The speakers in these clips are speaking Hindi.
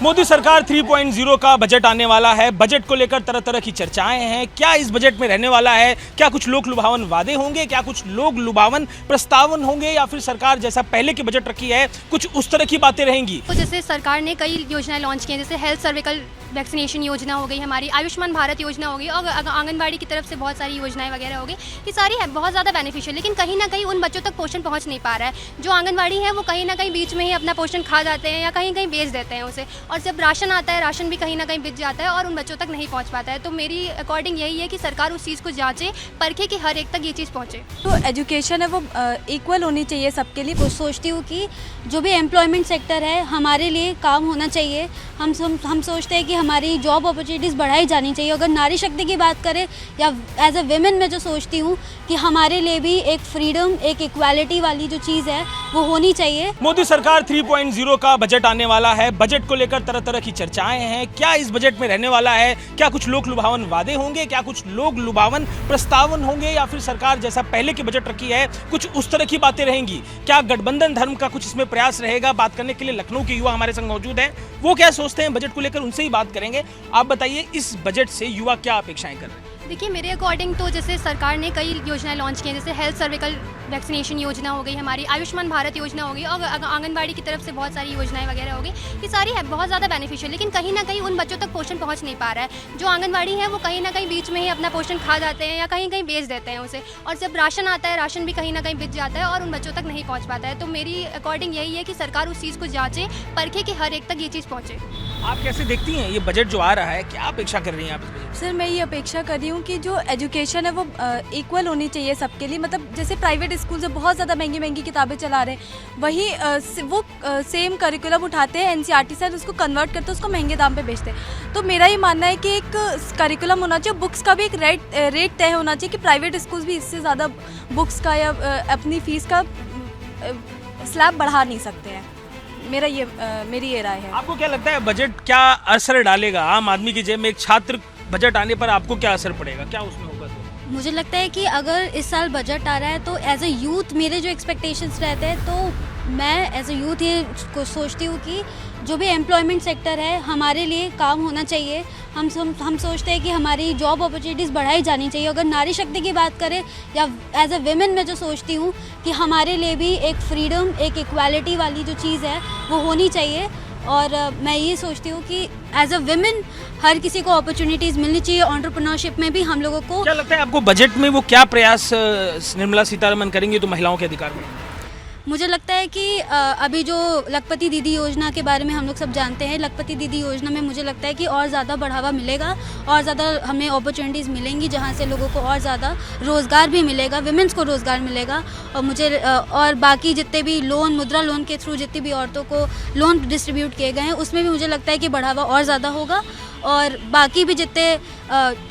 मोदी सरकार 3.0 का बजट आने वाला है। बजट को लेकर तरह तरह की चर्चाएं हैं। क्या इस बजट में रहने वाला है? क्या कुछ लोक लुभावन वादे होंगे? क्या कुछ लोक लुभावन प्रस्तावन होंगे? या फिर सरकार जैसा पहले की बजट रखी है कुछ उस तरह की बातें रहेंगी? तो जैसे सरकार ने कई योजनाएं लॉन्च की हैं, जैसे हेल्थ सर्विकल वैक्सीनेशन योजना हो गई, हमारी आयुष्मान भारत योजना हो गई और आंगनबाड़ी की तरफ से बहुत सारी योजनाएं वगैरह हो गई। ये सारी है बहुत ज़्यादा बेनिफिशियल, लेकिन कहीं ना कहीं उन बच्चों तक पोषण पहुंच नहीं पा रहा है। जो आंगनबाड़ी है वो कहीं ना कहीं बीच में ही अपना पोषण खा जाते हैं या कहीं कहीं बेच देते हैं उसे, और जब राशन आता है राशन भी कहीं ना कहीं बिक जाता है और उन बच्चों तक नहीं पहुँच पाता है। तो मेरी अकॉर्डिंग यही है कि सरकार उस चीज़ को जाँचे, परखे कि हर एक तक ये चीज़ पहुँचे। तो एजुकेशन है वो इक्वल होनी चाहिए सबके लिए। तो सोचती हूँ कि जो भी एम्प्लॉयमेंट सेक्टर है हमारे लिए काम होना चाहिए। हम सोचते हैं कि हमारी जॉब अपॉर्चुनिटीज़ बढ़ाई जानी चाहिए। अगर नारी शक्ति की बात करें या एज अ वेमेन मैं जो सोचती हूँ कि हमारे लिए भी एक फ्रीडम, एक इक्वालिटी वाली जो चीज़ है वो होनी चाहिए। मोदी सरकार 3.0 का बजट आने वाला है। बजट को लेकर तरह तरह की चर्चाएं हैं। क्या इस बजट में रहने वाला है? क्या कुछ लोक लुभावन वादे होंगे? क्या कुछ लोक लुभावन प्रस्तावन होंगे? या फिर सरकार जैसा पहले की बजट रखी है कुछ उस तरह की बातें रहेंगी? क्या गठबंधन धर्म का कुछ इसमें प्रयास रहेगा? बात करने के लिए लखनऊ के युवा हमारे संग मौजूद हैं। वो क्या सोचते हैं बजट को लेकर, उनसे ही बात करेंगे। आप बताइए, इस बजट से युवा क्या अपेक्षाएं कर रहे हैं? देखिए, मेरे अकॉर्डिंग तो जैसे सरकार ने कई योजनाएं लॉन्च की हैं, जैसे हेल्थ सर्विकल वैक्सीनेशन योजना हो गई, हमारी आयुष्मान भारत योजना हो गई और आंगनबाड़ी की तरफ से बहुत सारी योजनाएं वगैरह हो गई। ये सारी है बहुत ज़्यादा बेनिफिशियल, लेकिन कहीं ना कहीं उन बच्चों तक पोषण पहुंच नहीं पा रहा है। जो आंगनबाड़ी है वो कहीं ना कहीं बीच में ही अपना पोषण खा जाते हैं या कहीं कहीं बेच देते हैं उसे, और जब राशन आता है राशन भी कहीं ना कहीं बिक जाता है और उन बच्चों तक नहीं पहुँच पाता है। तो मेरी अकॉर्डिंग यही है कि सरकार उस चीज़ को जाँचे, परखे कि हर एक तक ये चीज़ पहुँचे। आप कैसे देखती हैं ये बजट जो आ रहा है? क्या अपेक्षा कर रही हैं आप इस बजट से? सर, मैं ये अपेक्षा कर रही हूँ कि जो एजुकेशन है वो इक्वल होनी चाहिए सबके लिए। मतलब जैसे प्राइवेट स्कूल से बहुत ज़्यादा महंगी महंगी किताबें चला रहे हैं, वही वो सेम करिकुलम उठाते हैं, एनसीईआरटी से उसको कन्वर्ट करते हैं, उसको महंगे दाम पे बेचते हैं। तो मेरा ये मानना है कि एक करिकुलम होना चाहिए, बुक्स का भी एक रेट तय होना चाहिए कि प्राइवेट स्कूल भी इससे ज़्यादा बुक्स का या अपनी फ़ीस का स्लैब बढ़ा नहीं सकते हैं। मेरी ये राय है। आपको क्या लगता है बजट क्या असर डालेगा आम आदमी की जेब में? एक छात्र बजट आने पर आपको क्या असर पड़ेगा? क्या उसमें होगा? तो मुझे लगता है कि अगर इस साल बजट आ रहा है तो एज अ यूथ मेरे जो एक्सपेक्टेशंस रहते हैं, तो मैं एज अ यूथ ये सोचती हूँ कि जो भी एम्प्लॉयमेंट सेक्टर है हमारे लिए काम होना चाहिए। हम सोचते हैं कि हमारी जॉब अपॉर्चुनिटीज़ बढ़ाई जानी चाहिए। अगर नारी शक्ति की बात करें या एज अ वेमेन मैं जो सोचती हूँ कि हमारे लिए भी एक फ्रीडम, एक इक्वालिटी वाली जो चीज़ है वो होनी चाहिए। और मैं ये सोचती हूँ कि एज अ वेमेन हर किसी को अपॉर्चुनिटीज़ मिलनी चाहिए। एंटरप्रेन्योरशिप में भी हम लोगों को क्या लगता है आपको बजट में वो क्या प्रयास निर्मला सीतारमण करेंगी तो महिलाओं के अधिकार में? मुझे लगता है कि अभी जो लखपति दीदी योजना के बारे में हम लोग सब जानते हैं, लखपति दीदी योजना में मुझे लगता है कि और ज़्यादा बढ़ावा मिलेगा और ज़्यादा हमें अपॉर्चुनिटीज़ मिलेंगी, जहाँ से लोगों को और ज़्यादा रोज़गार भी मिलेगा, विमेंस को रोज़गार मिलेगा। और बाकी जितने भी लोन, मुद्रा लोन के थ्रू जितनी भी औरतों को लोन डिस्ट्रीब्यूट किए गए हैं उसमें भी मुझे लगता है कि बढ़ावा और ज़्यादा होगा। और बाकी भी जितने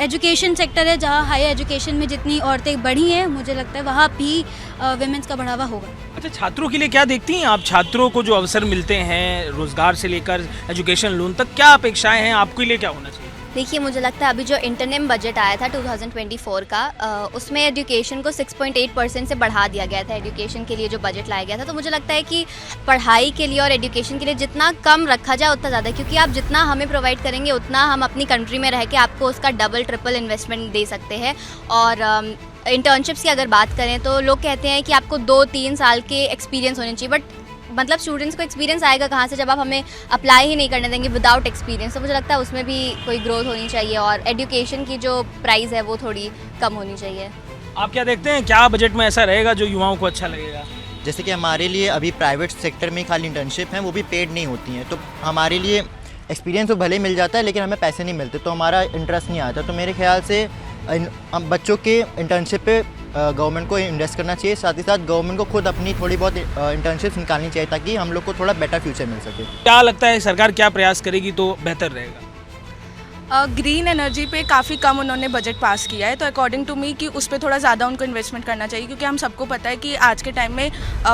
एजुकेशन सेक्टर है, जहाँ हाई एजुकेशन में जितनी औरतें बढ़ी हैं, मुझे लगता है वहाँ भी विमेंस का बढ़ावा होगा। अच्छा, छात्रों के लिए क्या देखती हैं आप? छात्रों को जो अवसर मिलते हैं रोजगार से लेकर एजुकेशन लोन तक, क्या अपेक्षाएं हैं? आपके लिए क्या होना चाहिए? देखिए, मुझे लगता है अभी जो इंटरनेम बजट आया था 2024 का, उसमें एजुकेशन को 6.8% से बढ़ा दिया गया था। एजुकेशन के लिए जो बजट लाया गया था, तो मुझे लगता है कि पढ़ाई के लिए और एजुकेशन के लिए जितना कम रखा जाए उतना ज़्यादा, क्योंकि आप जितना हमें प्रोवाइड करेंगे उतना हम अपनी कंट्री में रह के आपको उसका डबल ट्रिपल इन्वेस्टमेंट दे सकते हैं। और इंटर्नशिप्स की अगर बात करें तो लोग कहते हैं कि आपको 2-3 साल के एक्सपीरियंस होने चाहिए, बट मतलब स्टूडेंट्स को एक्सपीरियंस आएगा कहाँ से जब आप हमें अप्लाई ही नहीं करने देंगे विदाउट एक्सपीरियंस। तो मुझे लगता है उसमें भी कोई ग्रोथ होनी चाहिए और एजुकेशन की जो प्राइस है वो थोड़ी कम होनी चाहिए। आप क्या देखते हैं, क्या बजट में ऐसा रहेगा जो युवाओं को अच्छा लगेगा? जैसे कि हमारे लिए अभी प्राइवेट सेक्टर में खाली इंटर्नशिप हैं, वो भी पेड नहीं होती हैं, तो हमारे लिए एक्सपीरियंस तो भले मिल जाता है लेकिन हमें पैसे नहीं मिलते, तो हमारा इंटरेस्ट नहीं आता। तो मेरे ख्याल से बच्चों के इंटर्नशिप पे गवर्नमेंट को इन्वेस्ट करना चाहिए। साथ ही साथ गवर्नमेंट को खुद अपनी थोड़ी बहुत इंटर्नशिप्स निकालनी चाहिए ताकि हम लोग को थोड़ा बेटर फ्यूचर मिल सके। क्या लगता है सरकार क्या प्रयास करेगी तो बेहतर रहेगा? ग्रीन एनर्जी पे काफ़ी कम उन्होंने बजट पास किया है, तो अकॉर्डिंग टू मी कि उस पर थोड़ा ज़्यादा उनको इन्वेस्टमेंट करना चाहिए, क्योंकि हम सबको पता है कि आज के टाइम में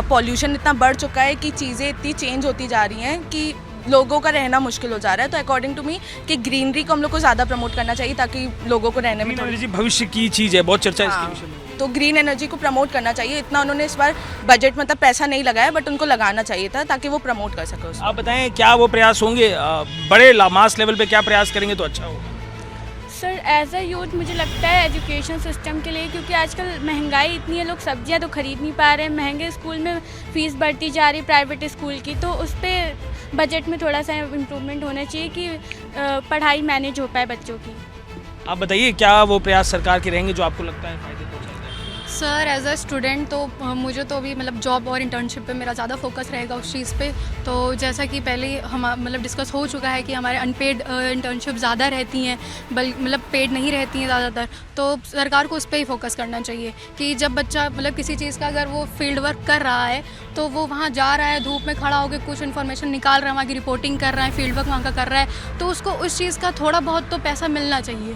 पॉल्यूशन इतना बढ़ चुका है कि चीज़ें इतनी चेंज होती जा रही हैं कि लोगों का रहना मुश्किल हो जा रहा है। तो अकॉर्डिंग टू मी कि ग्रीनरी को हम लोग को ज़्यादा प्रमोट करना चाहिए ताकि लोगों को रहने में भविष्य की चीज़ है, बहुत चर्चा हाँ। इसके विषय में। तो ग्रीन एनर्जी को प्रमोट करना चाहिए। इतना उन्होंने इस बार बजट मतलब पैसा नहीं लगाया, बट उनको लगाना चाहिए था ताकि वो प्रमोट कर सके उसको। आप बताएं क्या वो प्रयास होंगे, बड़े मास लेवल पे क्या प्रयास करेंगे तो अच्छा होगा? सर एज अ यूथ मुझे लगता है एजुकेशन सिस्टम के लिए, क्योंकि आजकल महंगाई इतनी है, लोग सब्जियां तो खरीद नहीं पा रहे हैं, महंगे स्कूल में फ़ीस बढ़ती जा रही प्राइवेट स्कूल की, तो उस पर बजट में थोड़ा सा इम्प्रूवमेंट होना चाहिए कि पढ़ाई मैनेज हो पाए बच्चों की। आप बताइए क्या वो प्रयास सरकार के रहेंगे जो आपको लगता है फायदे पहुंचाएंगे? सर एज अ स्टूडेंट तो मुझे तो अभी मतलब जॉब और इंटर्नशिप पे मेरा ज़्यादा फोकस रहेगा उस चीज़ पे। तो जैसा कि पहले हम मतलब डिस्कस हो चुका है कि हमारे अनपेड इंटर्नशिप ज़्यादा रहती हैं, मतलब पेड नहीं रहती हैं ज़्यादातर। तो सरकार को उस पर ही फोकस करना चाहिए कि जब बच्चा मतलब किसी चीज़ का अगर वो फील्ड वर्क कर रहा है तो वो वहाँ जा रहा है, धूप में खड़ा होकर कुछ इन्फॉर्मेशन निकाल रहा है, वहाँ की रिपोर्टिंग कर रहा है, फील्ड वर्क वहाँ का कर रहा है, तो उसको उस चीज़ का थोड़ा बहुत तो पैसा मिलना चाहिए।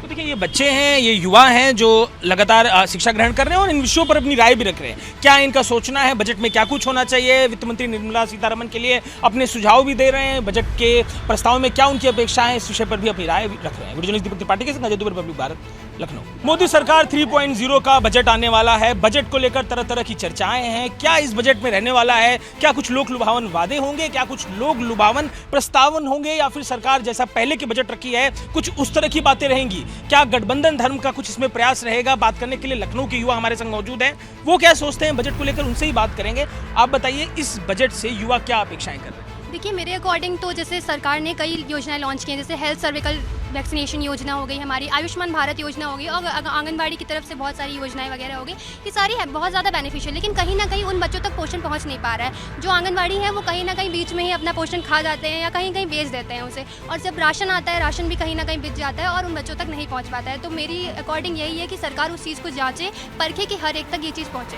तो देखिए ये बच्चे हैं, ये युवा हैं जो लगातार शिक्षा ग्रहण कर रहे हैं और इन विषयों पर अपनी राय भी रख रहे हैं। क्या इनका सोचना है, बजट में क्या कुछ होना चाहिए? वित्त मंत्री निर्मला सीतारमण के लिए अपने सुझाव भी दे रहे हैं, बजट के प्रस्ताव में क्या उनकी अपेक्षाएं, इस विषय पर भी अपनी राय रख रहे हैं। वीडियो जर्नलिस्ट दीपक त्रिपाठी के संग अजय दुबे, रिपब्लिक भारत, लखनऊ। मोदी सरकार 3.0 का बजट आने वाला है। बजट को लेकर तरह तरह की चर्चाएं हैं। क्या इस बजट में रहने वाला है? क्या कुछ लोक लुभावन वादे होंगे? क्या कुछ लोक लुभावन प्रस्तावन होंगे? या फिर सरकार जैसा पहले की बजट रखी है कुछ उस तरह की बातें रहेंगी? क्या गठबंधन धर्म का कुछ इसमें प्रयास रहेगा? बात करने के लिए लखनऊ के युवा हमारे संग मौजूद हैं। वो क्या सोचते हैं बजट को लेकर, उनसे ही बात करेंगे। आप बताइए इस बजट से युवा क्या अपेक्षाएं कर रहे हैं? देखिए मेरे अकॉर्डिंग तो जैसे सरकार ने कई योजनाएं लॉन्च की हैं, जैसे हेल्थ सर्विकल वैक्सीनेशन योजना हो गई, हमारी आयुष्मान भारत योजना होगी और आंगनबाड़ी की तरफ से बहुत सारी योजनाएं वगैरह हो गई। ये सारी है बहुत ज़्यादा बेनिफिशियल, लेकिन कहीं ना कहीं उन बच्चों तक पोषण पहुंच नहीं पा रहा है। जो आंगनबाड़ी है वो कहीं ना कहीं बीच में ही अपना पोषण खा जाते हैं या कहीं कहीं बेच देते हैं उसे, और जब राशन आता है राशन भी कहीं ना कहीं बिक जाता है और उन बच्चों तक नहीं पहुँच पाता है। तो मेरी अकॉर्डिंग यही है कि सरकार उस चीज़ को जाँचे, परखे कि हर एक तक ये चीज़ पहुँचे।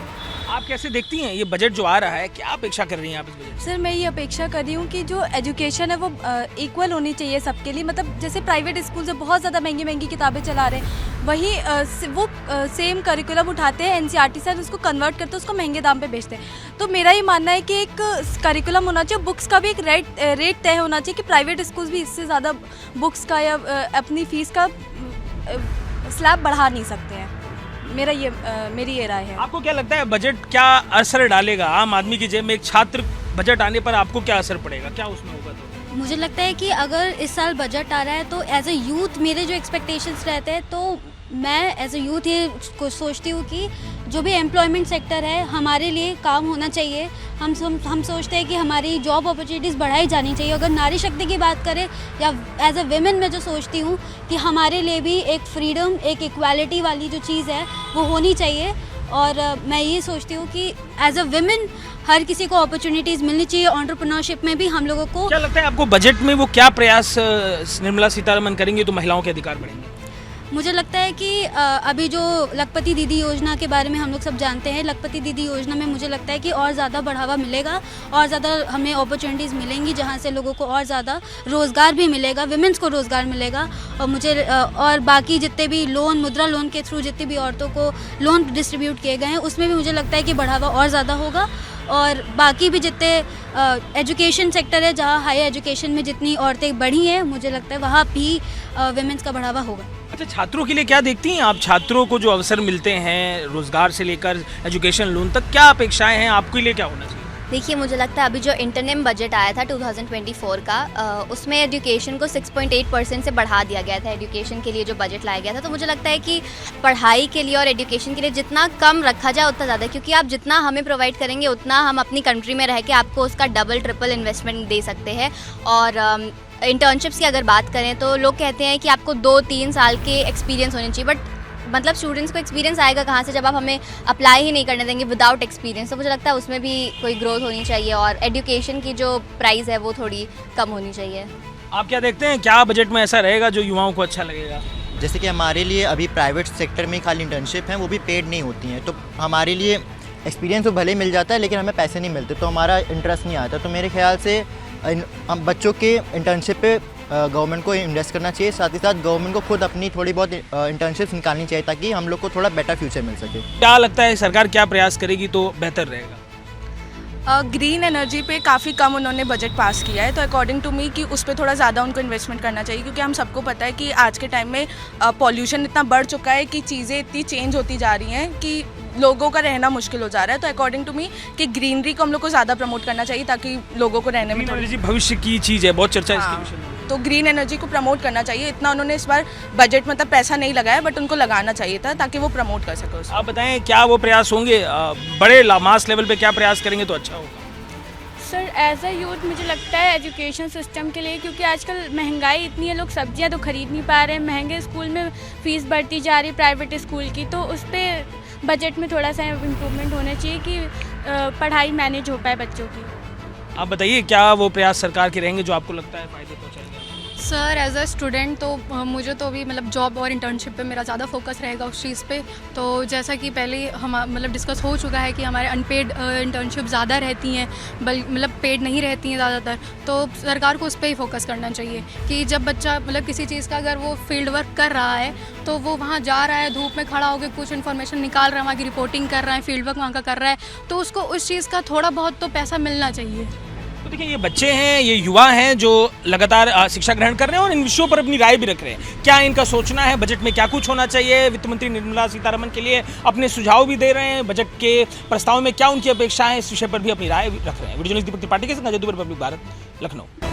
आप कैसे देखती हैं ये बजट जो आ रहा है, क्या अपेक्षा कर रही हैं आप इस बजट से? सर मैं ये अपेक्षा कर रही हूँ कि जो एजुकेशन है वो इक्वल होनी चाहिए सबके लिए। मतलब जैसे प्राइवेट स्कूल से बहुत ज़्यादा महंगी महंगी किताबें चला रहे हैं, वही वो सेम करिकुलम उठाते हैं, एनसीईआरटी से उसको कन्वर्ट करते हैं, उसको महंगे दाम पे बेचते हैं। तो मेरा ये मानना है कि एक करिकुलम होना चाहिए, बुक्स का भी एक रेट तय होना चाहिए कि प्राइवेट स्कूल भी इससे ज़्यादा बुक्स का या अपनी फ़ीस का स्लैब बढ़ा नहीं सकते हैं। मेरी ये राय है। आपको क्या लगता है बजट क्या असर डालेगा आम आदमी की जेब में? एक छात्र बजट आने पर आपको क्या असर पड़ेगा, क्या उसमें होगा? तो मुझे लगता है कि अगर इस साल बजट आ रहा है तो एज अ यूथ मेरे जो एक्सपेक्टेशंस रहते हैं, तो मैं एज अ यूथ ये सोचती हूँ कि जो भी एम्प्लॉयमेंट सेक्टर है हमारे लिए काम होना चाहिए। हम सोचते हैं कि हमारी जॉब अपॉर्चुनिटीज़ बढ़ाई जानी चाहिए। अगर नारी शक्ति की बात करें या एज अ वेमेन मैं जो सोचती हूँ कि हमारे लिए भी एक फ्रीडम, एक इक्वालिटी वाली जो चीज़ है वो होनी चाहिए। और मैं ये सोचती हूँ कि एज अ वेमेन हर किसी को अपॉर्चुनिटीज़ मिलनी चाहिए। एंटरप्रेन्योरशिप में भी हम लोगों को क्या लगता है आपको बजट में वो क्या प्रयास निर्मला सीतारमण करेंगी तो महिलाओं के अधिकार बढ़ेंगे? मुझे लगता है कि अभी जो लखपति दीदी योजना के बारे में हम लोग सब जानते हैं, लखपति दीदी योजना में मुझे लगता है कि और ज़्यादा बढ़ावा मिलेगा और ज़्यादा हमें अपॉर्चुनिटीज़ मिलेंगी, जहाँ से लोगों को और ज़्यादा रोज़गार भी मिलेगा, विमेंस को रोज़गार मिलेगा। और बाकी जितने भी लोन, मुद्रा लोन के थ्रू जितनी भी औरतों को लोन डिस्ट्रीब्यूट किए गए हैं उसमें भी मुझे लगता है कि बढ़ावा और ज़्यादा होगा। और बाकी भी जितने एजुकेशन सेक्टर है, जहाँ हाई एजुकेशन में जितनी औरतें बढ़ी हैं, मुझे लगता है वहाँ भी विमेंस का बढ़ावा होगा। अच्छा, छात्रों के लिए क्या देखती हैं आप? छात्रों को जो अवसर मिलते हैं रोजगार से लेकर एजुकेशन लोन तक, क्या अपेक्षाएं हैं आपके लिए, क्या होना चाहिए? देखिए मुझे लगता है अभी जो इंटरनेम बजट आया था 2024 का, उसमें एजुकेशन को 6.8% से बढ़ा दिया गया था। एजुकेशन के लिए जो बजट लाया गया था, तो मुझे लगता है कि पढ़ाई के लिए और एजुकेशन के लिए जितना कम रखा जाए उतना ज़्यादा, क्योंकि आप जितना हमें प्रोवाइड करेंगे उतना हम अपनी कंट्री में रह के आपको उसका डबल ट्रिपल इन्वेस्टमेंट दे सकते हैं। और इंटर्नशिप्स की अगर बात करें तो लोग कहते हैं कि आपको 2-3 साल के एक्सपीरियंस होने चाहिए, बट मतलब स्टूडेंट्स को एक्सपीरियंस आएगा कहाँ से जब आप हमें अप्लाई ही नहीं करने देंगे विदाउट एक्सपीरियंस। तो मुझे लगता है उसमें भी कोई ग्रोथ होनी चाहिए और एजुकेशन की जो प्राइस है वो थोड़ी कम होनी चाहिए। आप क्या देखते हैं, क्या बजट में ऐसा रहेगा जो युवाओं को अच्छा लगेगा? जैसे कि हमारे लिए अभी प्राइवेट सेक्टर में खाली इंटर्नशिप हैं, वो भी पेड नहीं होती हैं, तो हमारे लिए एक्सपीरियंस तो भले मिल जाता है लेकिन हमें पैसे नहीं मिलते, तो हमारा इंटरेस्ट नहीं आता। तो मेरे ख्याल से बच्चों के इंटर्नशिप पे गवर्नमेंट को इन्वेस्ट करना चाहिए, साथ ही साथ गवर्नमेंट को खुद अपनी थोड़ी बहुत इंटर्नशिप्स निकालनी चाहिए ताकि हम लोग को थोड़ा बेटर फ्यूचर मिल सके। क्या लगता है सरकार क्या प्रयास करेगी तो बेहतर रहेगा? ग्रीन एनर्जी पे काफ़ी कम उन्होंने बजट पास किया है, तो अकॉर्डिंग टू मी कि उस पर थोड़ा ज़्यादा उनको इन्वेस्टमेंट करना चाहिए, क्योंकि हम सबको पता है कि आज के टाइम में पॉल्यूशन इतना बढ़ चुका है कि चीज़ें इतनी चेंज होती जा रही हैं कि लोगों का रहना मुश्किल हो जा रहा है। तो अकॉर्डिंग टू मी कि ग्रीनरी को हम लोग को ज़्यादा प्रमोट करना चाहिए ताकि लोगों को रहने में ग्रीन थोड़ी एनर्जी भविष्य की चीज़ है, बहुत चर्चा है हाँ, इसके विषय में। तो ग्रीन एनर्जी को प्रमोट करना चाहिए। इतना उन्होंने इस बार बजट मतलब पैसा नहीं लगाया, बट उनको लगाना चाहिए था ताकि वो प्रमोट कर सके उसको। आप बताएं क्या वो प्रयास होंगे, बड़े मास लेवल पे क्या प्रयास करेंगे तो अच्छा होगा? सर एज अ यूथ मुझे लगता है एजुकेशन सिस्टम के लिए, क्योंकि आजकल महंगाई इतनी है, लोग सब्जियां तो खरीद नहीं पा रहे हैं, महंगे स्कूल में फ़ीस बढ़ती जा रही प्राइवेट स्कूल की, तो उस पर बजट में थोड़ा सा इम्प्रूवमेंट होना चाहिए कि पढ़ाई मैनेज हो पाए बच्चों की। आप बताइए क्या वो प्रयास सरकार के रहेंगे जो आपको लगता है फायदे पहुंचाएंगे? सर एज अ स्टूडेंट तो मुझे तो अभी मतलब जॉब और इंटर्नशिप पे मेरा ज़्यादा फोकस रहेगा उस चीज़ पे। तो जैसा कि पहले हम मतलब डिस्कस हो चुका है कि हमारे अनपेड इंटर्नशिप ज़्यादा रहती हैं, मतलब पेड नहीं रहती हैं ज़्यादातर। तो सरकार को उस पर ही फोकस करना चाहिए कि जब बच्चा मतलब किसी चीज़ का अगर वो फील्ड वर्क कर रहा है तो वो वहाँ जा रहा है, धूप में खड़ा होकर कुछ इन्फॉर्मेशन निकाल रहा है, वहाँ की रिपोर्टिंग कर रहा है, फील्ड वर्क वहाँ का कर रहा है, तो उसको उस चीज़ का थोड़ा बहुत तो पैसा मिलना चाहिए। तो देखिए ये बच्चे हैं, ये युवा हैं जो लगातार शिक्षा ग्रहण कर रहे हैं और इन विषयों पर अपनी राय भी रख रहे हैं। क्या इनका सोचना है, बजट में क्या कुछ होना चाहिए? वित्त मंत्री निर्मला सीतारमण के लिए अपने सुझाव भी दे रहे हैं, बजट के प्रस्ताव में क्या उनकी अपेक्षाएं, इस विषय पर भी अपनी राय रख रहे हैं। वीडियो जर्नलिस्ट दीपक त्रिपाठी के संग अजय दुबे, रिपब्लिक भारत, लखनऊ।